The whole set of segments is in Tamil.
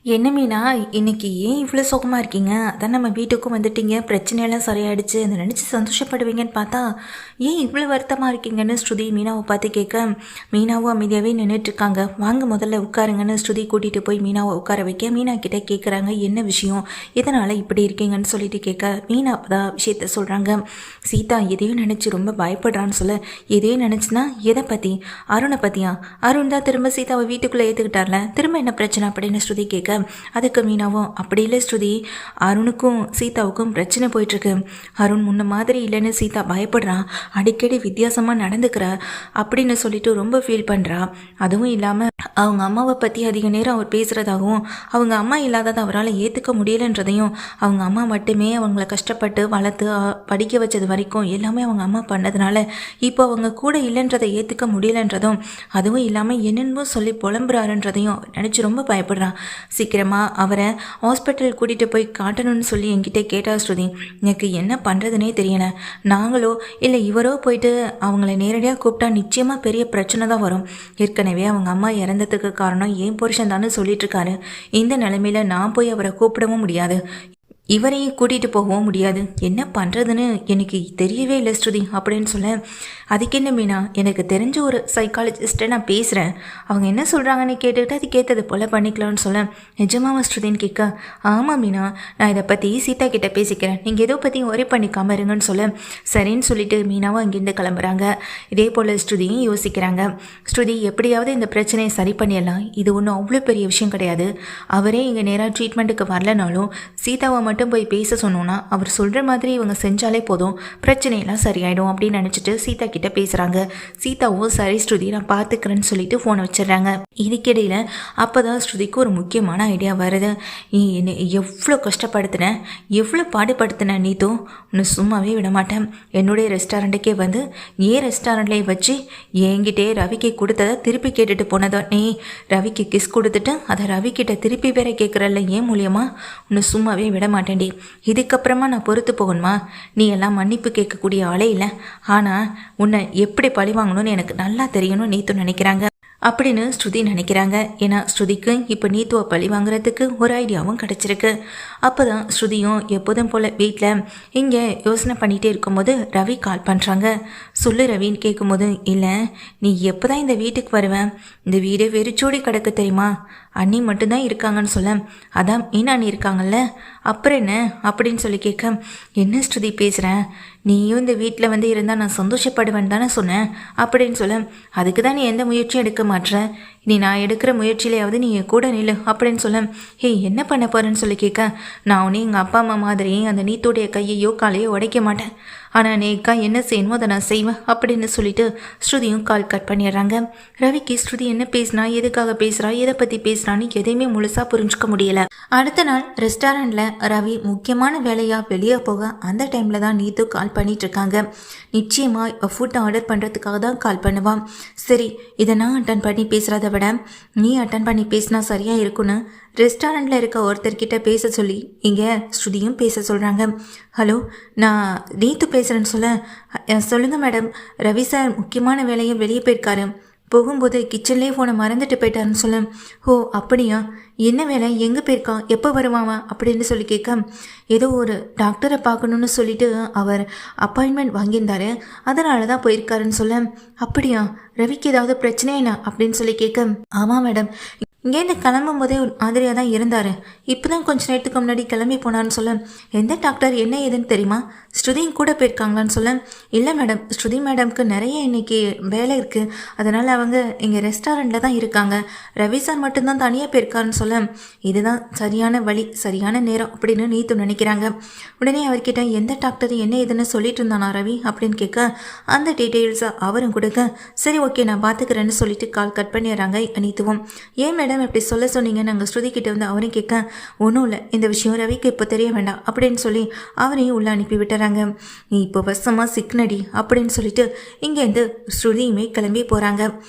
என்ன மீனா, இன்னைக்கு ஏன் இவ்வளோ சோகமாக இருக்கீங்க? அதான் நம்ம வீட்டுக்கும் வந்துட்டீங்க, பிரச்சனையெல்லாம் சரியாயிடுச்சு, அதை நினச்சி சந்தோஷப்படுவீங்கன்னு பார்த்தா ஏன் இவ்வளோ வருத்தமாக இருக்கீங்கன்னு ஸ்ருதி மீனாவை பார்த்து கேட்க, மீனாவும் அமைதியாகவே நின்றுட்டுருக்காங்க. வாங்க முதல்ல உட்காருங்கன்னு ஸ்ருதி கூட்டிகிட்டு போய் மீனாவை உட்கார வைக்க, மீனா கிட்டே கேட்குறாங்க என்ன விஷயம், எதனால் இப்படி இருக்கீங்கன்னு சொல்லிட்டு கேட்க, மீனா தான் விஷயத்த சொல்கிறாங்க. சீதா எதையும் நினச்சி ரொம்ப பயப்படுறான்னு சொல்ல, எதையும் நினச்சினா எதை பற்றி? அருணை பற்றியா? அருண் தான் திரும்ப சீதாவை வீட்டுக்குள்ளே ஏற்றுக்கிட்டார்ல, திரும்ப என்ன பிரச்சனை அப்படின்னு ஸ்ருதி கேட்க, அதுக்கு மீனாவும் அப்படி இல்லை ஸ்ருதி, அருணுக்கும் சீதாவுக்கும் பிரச்சனை போயிட்டுருக்கு. அருண் முன்ன மாதிரி இல்லைன்னு சீதா பயப்படுறான், அடிக்கடி வித்தியாசமாக நடந்துக்கிறா அப்படின்னு சொல்லிட்டு ரொம்ப ஃபீல் பண்ணுறா. அதுவும் இல்லாமல் அவங்க அம்மாவை பற்றி அதிக நேரம் அவர் பேசுகிறதாகவும், அவங்க அம்மா இல்லாததை அவரால் ஏற்றுக்க முடியலைன்றதையும், அவங்க அம்மா மட்டுமே அவங்கள கஷ்டப்பட்டு வளர்த்து படிக்க வச்சது வரைக்கும் எல்லாமே அவங்க அம்மா பண்ணதுனால இப்போ அவங்க கூட இல்லைன்றதை ஏற்றுக்க முடியலைன்றதும், அதுவும் இல்லாமல் என்னென்னமோ சொல்லி புலம்புறாருன்றதையும் நினச்சி ரொம்ப பயப்படுறான். சீக்கிரமாக அவரை ஹாஸ்பிட்டல் கூட்டிகிட்டு போய் காட்டணும்னு சொல்லி என்கிட்ட கேட்டா ஸ்ருதி. எனக்கு என்ன பண்ணுறதுனே தெரியலை. நாங்களோ இல்லை இவரோ போயிட்டு அவங்கள நேரடியாக கூப்பிட்டா நிச்சயமாக பெரிய பிரச்சனை தான் வரும். ஏற்கனவே அவங்க அம்மா இறந்ததுக்கு காரணம் ஏன் புருஷன் தானே சொல்லிட்டு இருக்காரு. இந்த நிலைமையில நான் போய் அவரை கூப்பிடவும் முடியாது, இவரையும் கூட்டிகிட்டு போகவும் முடியாது. என்ன பண்ணுறதுன்னு எனக்கு தெரியவே இல்லை ஸ்ருதி அப்படின்னு சொல்ல, அதுக்கு என்ன மீனா, எனக்கு தெரிஞ்ச ஒரு சைக்காலஜிஸ்ட்டை நான் பேசுகிறேன், அவங்க என்ன சொல்கிறாங்கன்னு கேட்டுக்கிட்டு அது கேட்டது போல் பண்ணிக்கலாம்னு சொல்ல, நிஜமாவா ஸ்ருதின்னு கேட்க, ஆமாம் மீனா, நான் இதை பற்றி சீதா கிட்டே பேசிக்கிறேன், நீங்கள் எதோ பற்றி ஒரே பண்ணிக்காம இருங்கன்னு சொல்ல, சரின்னு சொல்லிட்டு மீனாவும் அங்கேருந்து கிளம்புறாங்க. இதே போல் ஸ்ருதியும் யோசிக்கிறாங்க. ஸ்ருதி எப்படியாவது இந்த பிரச்சனையை சரி பண்ணிடலாம், இது ஒன்றும் அவ்வளோ பெரிய விஷயம் கிடையாது. அவரே இங்கே நேராக ட்ரீட்மெண்ட்டுக்கு வரலனாலும் சீதாவை மட்டும் போய் பேச சொன்னோன்னா அவர் சொல்கிற மாதிரி இவங்க செஞ்சாலே போதும், பிரச்சனையெல்லாம் சரியாயிடும் அப்படின்னு நினச்சிட்டு சீதா கிட்ட பேசுகிறாங்க. சீதாவும் சரி ஸ்ருதி நான் பார்த்துக்கிறேன்னு சொல்லிட்டு ஃபோனை வச்சிடுறாங்க. இதுக்கிடையில் அப்போ தான் ஸ்ருதிக்கு ஒரு முக்கியமான ஐடியா வருது. நீ என்னை எவ்வளோ கஷ்டப்படுத்தின, எவ்வளோ பாடுபடுத்தின, நீ தோ உன்னை சும்மாவே விட மாட்டேன். என்னுடைய ரெஸ்டாரண்ட்டுக்கே வந்து ஏன் ரெஸ்டாரண்ட்லேயே வச்சு என்கிட்டே ரவிக்கு கொடுத்ததை திருப்பி கேட்டுட்டு போனதா நீ? ரவிக்கு கிஸ் கொடுத்துட்டு அதை ரவிக்கிட்ட திருப்பி வேற கேட்குறல்ல, ஏன் மூலியமா? உன்னை சும்மாவே விட மாட்டேன்டி. இதுக்கப்புறமா நான் பொறுத்து போகணுமா? நீ எல்லாம் மன்னிப்பு கேட்கக்கூடிய ஆளே இல்லை. ஆனால் உன்னை எப்படி பழி வாங்கணும்னு எனக்கு நல்லா தெரியணும்னு நீத்து நினைக்கிறாங்க அப்படின்னு ஸ்ருதி நினைக்கிறாங்க. ஏன்னா ஸ்ருதிக்கு இப்போ நீத்துவை பழி வாங்குறதுக்கு ஒரு ஐடியாவும் கிடச்சிருக்கு. அப்போ தான் ஸ்ருதியும் எப்போதும் போல் வீட்டில் இங்கே யோசனை பண்ணிகிட்டே இருக்கும்போது ரவி கால் பண்ணுறாங்க. சொல்லு ரவின்னு கேட்கும்போது, இல்லை நீ எப்போ தான் இந்த வீட்டுக்கு வருவேன்? இந்த வீடு வெறிச்சோடி கிடக்கு தெரியுமா? அண்ணி மட்டும்தான் இருக்காங்கன்னு சொல்ல, அதான் மீனா அண்ணி இருக்காங்கல்ல, அப்புறம் என்ன அப்படின்னு சொல்லி கேட்க, என்ன ஸ்ருதி பேசுகிறேன், நீயும் இந்த வீட்டில் வந்து இருந்தால் நான் சந்தோஷப்படுவேன்னு தானே சொன்னேன் அப்படின்னு சொல்ல, அதுக்கு தான் நீ எந்த முயற்சியும் எடுக்க மாட்டேற, நீ நான் எடுக்கிற முயற்சியிலையாவது நீ கூட நில்லு அப்படின்னு சொல்ல, என்ன பண்ண போகிறேன்னு சொல்லி கேட்க, நான் உன்னே எங்கள் அப்பா அம்மா மாதிரி அந்த நீத்தோடைய கையையோ காலையோ உடைக்க மாட்டேன், ஆனால் நேக்கா என்ன செய்யணுமோ அதை நான் செய்வேன் அப்படின்னு சொல்லிட்டு ஸ்ருதியும் கால் கட் பண்ணிடுறாங்க. ரவிக்கு ஸ்ருதி என்ன பேசினா, எதுக்காக பேசுகிறா, எதை பற்றி பேசுகிறான்னு எதையுமே முழுசாக புரிஞ்சுக்க முடியலை. அடுத்த நாள் ரெஸ்டாரண்ட்டில் ரவி முக்கியமான வேலையாக வெளியே போக அந்த டைமில் தான் நீத்து கால் பண்ணிட்டு இருக்காங்க. நிச்சயமாக ஃபுட் ஆர்டர் பண்ணுறதுக்காக தான் கால் பண்ணுவான். சரி, இதை நான் அட்டன் பண்ணி பேசுகிறத விட நீ அட்டன் பண்ணி பேசினா சரியாக இருக்குன்னு ரெஸ்டாரண்ட்டில் இருக்க ஒருத்தர்கிட்ட பேச சொல்லி இங்கே ஸ்ருதியும் பேச சொல்கிறாங்க. ஹலோ, நான் நீத்து பேசுகிறேன்னு சொல்ல, சொல்லுங்கள் மேடம், ரவி சார் முக்கியமான வேலையை வெளியே போயிருக்காரு, போகும்போது கிச்சன்லேயே ஃபோனை மறந்துட்டு போயிட்டாருன்னு சொல்ல, ஓ அப்படியா, என்ன வேலை, எங்கே போயிருக்கான், எப்போ வருவான் அப்படின்னு சொல்லி கேட்க, ஏதோ ஒரு டாக்டரை பார்க்கணுன்னு சொல்லிட்டு அவர் அப்பாயின்மெண்ட் வாங்கியிருந்தாரு, அதனால தான் போயிருக்காருன்னு சொல்ல, அப்படியா, ரவிக்கு ஏதாவது பிரச்சனை என்ன அப்படின்னு சொல்லி கேட்க, ஆமாம் மேடம், இங்கேருந்து கிளம்பும் போதே ஒரு மாதிரியாக தான் இருந்தார், இப்போ தான் கொஞ்சம் நேரத்துக்கு முன்னாடி கிளம்பி போனான்னு சொல்ல, எந்த டாக்டர் என்ன ஏதுன்னு தெரியுமா, ஸ்ருதியும் கூட போயிருக்காங்களான்னு சொல்ல, இல்லை மேடம், ஸ்ருதி மேடம்க்கு நிறைய இன்னைக்கு வேலை இருக்குது, அதனால் அவங்க இங்கே ரெஸ்டாரண்ட்டில் தான் இருக்காங்க, ரவி சார் மட்டும்தான் தனியாக போயிருக்காருன்னு சொல்ல, இதுதான் சரியான வழி, சரியான நேரம் அப்படின்னு நீத்து நினைக்கிறாங்க. உடனே அவர்கிட்ட எந்த டாக்டர் என்ன ஏதுன்னு சொல்லிட்டு இருந்தானா ரவி அப்படின்னு கேட்க, அந்த டீட்டெயில்ஸை அவரும் கொடுக்க, சரி ஓகே நான் பார்த்துக்கிறேன்னு சொல்லிட்டு கால் கட் பண்ணிடுறாங்க. நீத்துவும், ஏன் மேடம் இப்படி சொல்ல சொன்னீங்க, நாங்கள் ஸ்ருதி கிட்ட வந்து அவரையும் கேட்க, ஒன்றும் இல்லை, இந்த விஷயம் ரவிக்கு இப்போ தெரிய வேண்டாம் அப்படின்னு சொல்லி அவரையும் உள்ளே அனுப்பி விட்டுறாங்க. நீ இப்போ வசமாக சிக்னடி அப்படின்னு சொல்லிட்டு இங்கேருந்து ஸ்ருதியுமே கிளம்பி போகிறாங்க.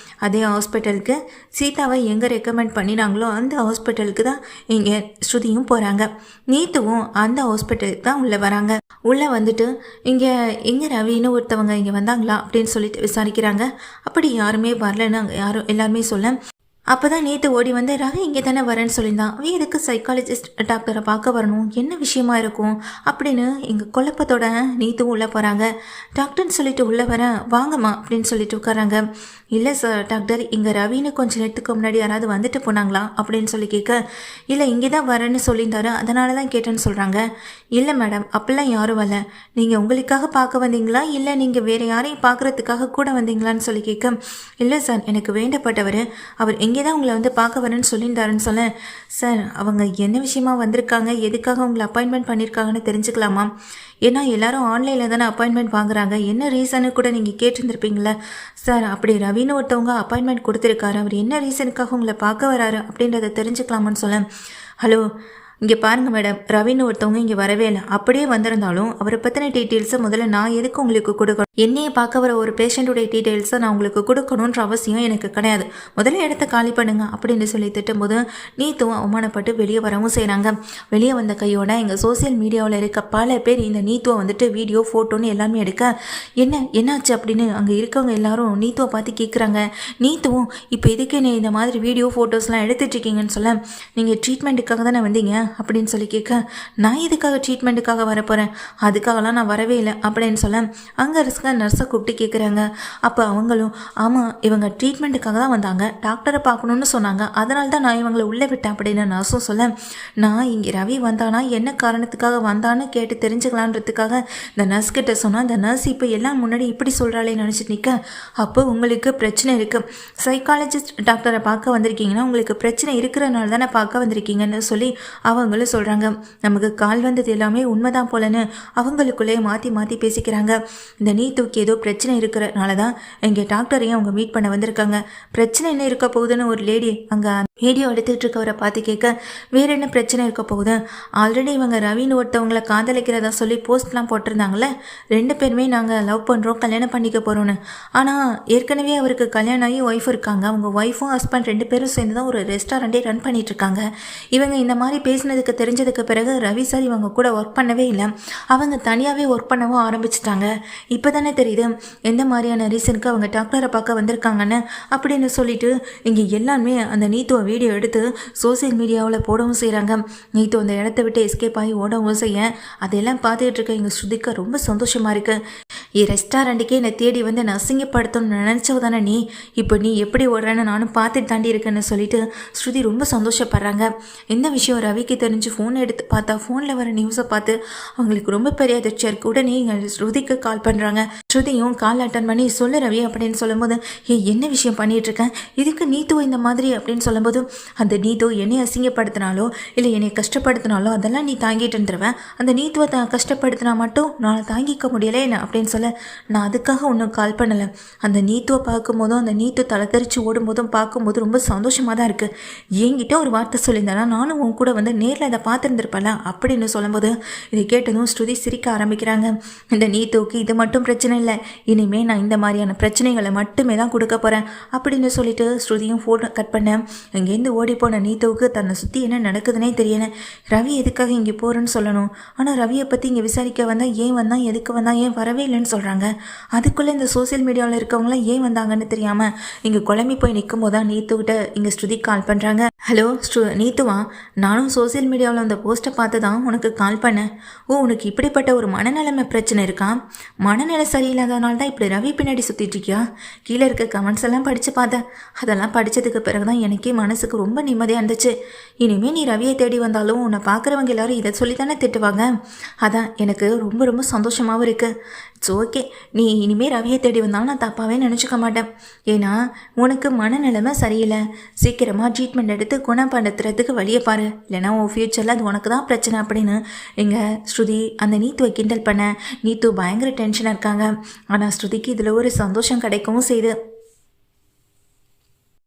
அதே ஹாஸ்பிட்டலுக்கு சீதாவை எங்கே ரெக்கமெண்ட் பண்ணினாங்களோ அந்த ஹாஸ்பிட்டலுக்கு தான் இங்கே ஸ்ருதியும் போகிறாங்க. நீத்துவும் அந்த ஹாஸ்பிட்டலுக்கு தான் உள்ளே வராங்க. உள்ளே வந்துட்டு இங்கே ரவின்னு ஒருத்தவங்க இங்கே வந்தாங்களா அப்படின்னு சொல்லிட்டு விசாரிக்கிறாங்க. அப்படி யாருமே வரலன்னு அங்கே யாரும் எல்லாருமே சொல்ல, அப்போ தான் நேற்று ஓடி வந்து ரவி இங்கே தானே வரேன்னு சொல்லியிருந்தான். அவன் எதுக்கு சைக்காலஜிஸ்ட் டாக்டரை பார்க்க வரணும், என்ன விஷயமா இருக்கும் அப்படின்னு எங்கள் குழப்பத்தோட நீத்தும் உள்ளே போகிறாங்க. டாக்டர்னு சொல்லிட்டு உள்ளே வரேன், வாங்கம்மா அப்படின்னு சொல்லிட்டு உட்காராங்க. இல்லை சார் டாக்டர், இங்கே ரவின்னு கொஞ்சம் நேரத்துக்கு முன்னாடி யாராவது வந்துட்டு போனாங்களா அப்படின்னு சொல்லி கேட்க, இல்லை இங்கே தான் வரேன்னு சொல்லியிருந்தாரு, அதனால தான் கேட்டேன்னு சொல்கிறாங்க. இல்லை மேடம், அப்படிலாம் யாரும் வரல, நீங்கள் உங்களுக்காக பார்க்க வந்தீங்களா இல்லை நீங்கள் வேறு யாரையும் பார்க்குறதுக்காக கூட வந்தீங்களான்னு சொல்லி கேட்க, இல்லை சார் எனக்கு வேண்டப்பட்டவர், அவர் இங்கே தான் உங்களை வந்து பார்க்க வரேன்னு சொல்லியிருந்தாருன்னு சொன்னேன். சார் அவங்க என்ன விஷயமா வந்திருக்காங்க, எதுக்காக உங்களை அப்பாயின்மெண்ட் பண்ணியிருக்காங்கன்னு தெரிஞ்சுக்கலாமா? ஏன்னா எல்லாரும் ஆன்லைனில் தானே அப்பாயின்மெண்ட் வாங்குறாங்க, என்ன ரீசனு கூட நீங்கள் கேட்டிருந்துருப்பீங்களே. சார் அப்படி ரவின்னு ஒருத்தவங்க அப்பாயின்மெண்ட் கொடுத்துருக்காரு, அவர் என்ன ரீசனுக்காக உங்களை பார்க்க வராரு அப்படின்றத தெரிஞ்சுக்கலாமான்னு சொல்ல, ஹலோ இங்கே பாருங்கள் மேடம், ரவின்னு ஒருத்தவங்க இங்கே வரவே இல்லை, அப்படியே வந்திருந்தாலும் அவரை பற்றின டீட்டெயில்ஸை முதல்ல நான் எதுக்கு உங்களுக்கு கொடுக்கணும், என்னையே பார்க்க வர ஒரு பேஷண்ட்டுடைய டீட்டெயில்ஸை நான் உங்களுக்கு கொடுக்கணுன்ற அவசியம் எனக்கு கிடையாது, முதல்ல இடத்த காலி பண்ணுங்க அப்படின்னு சொல்லி திட்டும்போது நீத்தும் அவமானப்பட்டு வெளியே வரவும் செய்கிறாங்க. வெளியே வந்த கையோட எங்கள் சோசியல் மீடியாவில் இருக்க பல பேர் இந்த நீத்துவை வந்துட்டு வீடியோ ஃபோட்டோன்னு எல்லாமே எடுக்க, என்னாச்சு அப்படின்னு அங்கே இருக்கவங்க எல்லாரும் நீத்துவை பார்த்து கேட்குறாங்க. நீத்துவும் இப்போ எதுக்கு நீ இந்த மாதிரி வீடியோ ஃபோட்டோஸ்லாம் எடுத்துட்டு இருக்கீங்கன்னு சொல்ல, நீங்கள் ட்ரீட்மெண்ட்டுக்காக தானே வந்தீங்க அப்படின்னு சொல்லி கேட்க, நான் இதுக்காக ட்ரீட்மெண்ட்டுக்காக வரப்போகிறேன், அதுக்காகலாம் நான் வரவே இல்லை அப்படின்னு சொல்ல, அங்கே இருக்க நர்ஸை கூப்பிட்டு கேட்குறாங்க. அப்போ அவங்களும், ஆமாம் இவங்க ட்ரீட்மெண்ட்டுக்காக தான் வந்தாங்க, டாக்டரை பார்க்கணுன்னு சொன்னாங்க, அதனால தான் நான் இவங்களை உள்ளே விட்டேன் அப்படின்னு நர்ஸும் சொல்ல, நான் இங்கே ரவி வந்தானா என்ன காரணத்துக்காக வந்தான்னு கேட்டு தெரிஞ்சுக்கலான்றதுக்காக இந்த நர்ஸ் கிட்ட சொன்னால், இந்த நர்ஸ் இப்போ எல்லாம் முன்னாடி இப்படி சொல்கிறாளே நினச்சிட்டு நிற்க, அப்போ உங்களுக்கு பிரச்சனை இருக்குது, சைக்காலஜிஸ்ட் டாக்டரை பார்க்க வந்திருக்கீங்கன்னா உங்களுக்கு பிரச்சனை இருக்கிறனால தானே பார்க்க வந்திருக்கீங்கன்னு சொல்லி அவங்களும் சொல்கிறாங்க. நமக்கு கால் வந்தது எல்லாமே உண்மைதான் போலன்னு அவங்களுக்குள்ளே மாற்றி மாற்றி பேசிக்கிறாங்க. இந்த நீத்துக்கு ஏதோ பிரச்சனை இருக்கிறனால தான் இங்கே டாக்டரையும் அவங்க மீட் பண்ண வந்திருக்காங்க. பிரச்சனை என்ன இருக்க போகுதுன்னு ஒரு லேடி அங்கே வீடியோ எடுத்துகிட்டு இருக்கவரை பார்த்து கேட்க, வேறு என்ன பிரச்சனை இருக்க போகுது, ஆல்ரெடி இவங்க ரவின்னு ஒருத்தவங்களை காதலிக்கிறதா சொல்லி போஸ்ட்லாம் போட்டிருந்தாங்களே, 2 பேருமே நாங்கள் லவ் பண்ணுறோம், கல்யாணம் பண்ணிக்க போகிறோன்னு. ஆனால் ஏற்கனவே அவருக்கு கல்யாணம் ஆகி ஒய்ஃப் இருக்காங்க, அவங்க ஒய்ஃபும் ஹஸ்பண்ட் 2 பேரும் சேர்ந்து தான் ஒரு ரெஸ்டாரண்ட்டே ரன் பண்ணிகிட்ருக்காங்க. இவங்க இந்த மாதிரி பேசினதுக்கு தெரிஞ்சதுக்கு பிறகு ரவி சார் இவங்க கூட ஒர்க் பண்ணவே இல்லை, அவங்க தனியாகவே ஒர்க் பண்ணவும் ஆரம்பிச்சிட்டாங்க. இப்போ தானே தெரியுது எந்த மாதிரியான ரீசனுக்கு அவங்க டாக்டரை பார்க்க வந்திருக்காங்கன்னு அப்படின்னு சொல்லிட்டு இங்கே எல்லாமே அந்த நீத்துவை வீடியோ எடுத்து சோசியல் மீடியாவில் போடவும் செய்கிறாங்க. நீத்து அந்த இடத்த விட்டு எஸ்கேப் ஆகி ஓடவும் செய்ய, அதெல்லாம் பார்த்துட்டு இருக்க எங்கள் ஸ்ருதிக்கு ரொம்ப சந்தோஷமாக இருக்குது. ரெஸ்டாரண்ட்டுக்கே என்னை தேடி வந்து நான் அசிங்கப்படுத்தணும்னு நினச்சவு தானே நீ, இப்போ நீ எப்படி ஓடுறேன்னு நானும் பார்த்துட்டு தாண்டி இருக்கேன்னு சொல்லிட்டு ஸ்ருதி ரொம்ப சந்தோஷப்படுறாங்க. இந்த விஷயம் ரவிக்கு தெரிஞ்சு ஃபோன் எடுத்து பார்த்தா ஃபோனில் வர நியூஸை பார்த்து அவங்களுக்கு ரொம்ப பெரிய அதிர்ச்சியாக இருக்குது. உடனே எங்கள் ஸ்ருதிக்கு கால் பண்ணுறாங்க. ஸ்ருதியும் கால் அட்டன் பண்ணி, சொல்லு ரவி அப்படின்னு சொல்லும்போது, என்ன விஷயம் பண்ணிகிட்ருக்கேன், இதுக்கு நீத்துவோ இந்த மாதிரி அப்படின்னு சொல்லும்போது, அந்த நீத்து என்னை அசிங்கப்படுத்தினாலோ இல்லை என்னை கஷ்டப்படுத்தினாலோ அதெல்லாம் நீ தாங்கிட்டு இருந்துருவேன், அந்த நீத்துவை கஷ்டப்படுத்தினா மட்டும் நான் தாங்கிக்க முடியலை என்ன அப்படின்னு சொல்ல, நான் அதுக்காக ஒன்றும் கால் பண்ணலை, அந்த நீத்துவை பார்க்கும்போதும் அந்த நீத்து தலை தெரிச்சு ஓடும்போதும் பார்க்கும்போது ரொம்ப சந்தோஷமாக தான் இருக்குது, என்கிட்ட ஒரு வார்த்தை சொல்லியிருந்தேன்னா நானும் உன் கூட வந்து நேரில் அதை பார்த்துருந்துருப்பேன் அப்படின்னு சொல்லும்போது இதை கேட்டதும் ஸ்ருதி சிரிக்க ஆரம்பிக்கிறாங்க. இந்த நீத்துவுக்கு இது மட்டும் பிரச்சனை இல்லை, இனிமேல் நான் இந்த மாதிரியான பிரச்சனைகளை மட்டுமே தான் கொடுக்க போகிறேன் அப்படின்னு சொல்லிட்டு ஸ்ருதியும் ஃபோன் கட் பண்ணேன். இங்கேருந்து ஓடி போன நீத்துவுக்கு தன்னை சுற்றி என்ன நடக்குதுன்னே தெரியல. ரவி எதுக்காக இங்கே போகிறேன்னு சொல்லணும், ஆனால் ரவியை பற்றி இங்கே விசாரிக்க வந்தால் ஏன் வந்தான், எதுக்கு வந்தான், ஏன் வரவே இல்லைன்னு சொல்கிறாங்க. அதுக்குள்ளே இந்த சோசியல் மீடியாவில் இருக்கவங்களாம் ஏன் வந்தாங்கன்னு தெரியாமல் இங்கே குழம்பி போய் நிற்கும் போது தான் நீத்துக்கிட்ட இங்கே ஸ்ருதி கால் பண்ணுறாங்க. ஹலோ நீத்துவா, நானும் சோசியல் மீடியாவில் அந்த போஸ்ட்டை பார்த்து தான் உனக்கு கால் பண்ணேன். ஓ, உனக்கு இப்படிப்பட்ட ஒரு மனநலமை பிரச்சனை இருக்கா, மனநிலை சரியில்லாதனால தான் இப்படி ரவி பின்னாடி சுற்றிட்டு இருக்கியா? கீழே இருக்க கமெண்ட்ஸ் எல்லாம் படித்து பார்த்தேன், அதெல்லாம் படித்ததுக்கு பிறகு தான் எனக்கே மனசுக்கு ரொம்ப நிம்மதியாக இருந்துச்சு. இனிமேல் நீ ரவியை தேடி வந்தாலும் உன்னை பார்க்குறவங்க எல்லாரும் இதை சொல்லி தானே திட்டுவாங்க, அதான் எனக்கு ரொம்ப ரொம்ப சந்தோஷமாகவும் இருக்குது. இட்ஸ் ஓகே, நீ இனிமேல் ரவியை தேடி வந்தாலும் நான் தப்பாகவே நினச்சிக்க மாட்டேன், ஏன்னா உனக்கு மனநிலைமை சரியில்லை, சீக்கிரமாக ட்ரீட்மெண்ட் எடுத்து குணப்படுத்துறதுக்கு வழியை பாரு, இல்லைனா உன் ஃப்யூச்சரில் அது உனக்கு தான் பிரச்சனை அப்படின்னு எங்கள் ஸ்ருதி அந்த நீத்துவை கிண்டல் பண்ண. நீத்து பயங்கர டென்ஷனாக இருக்காங்க. ஆனால் ஸ்ருதிக்கு இதில் ஒரு சந்தோஷம் கிடைக்கவும் செய்யுது.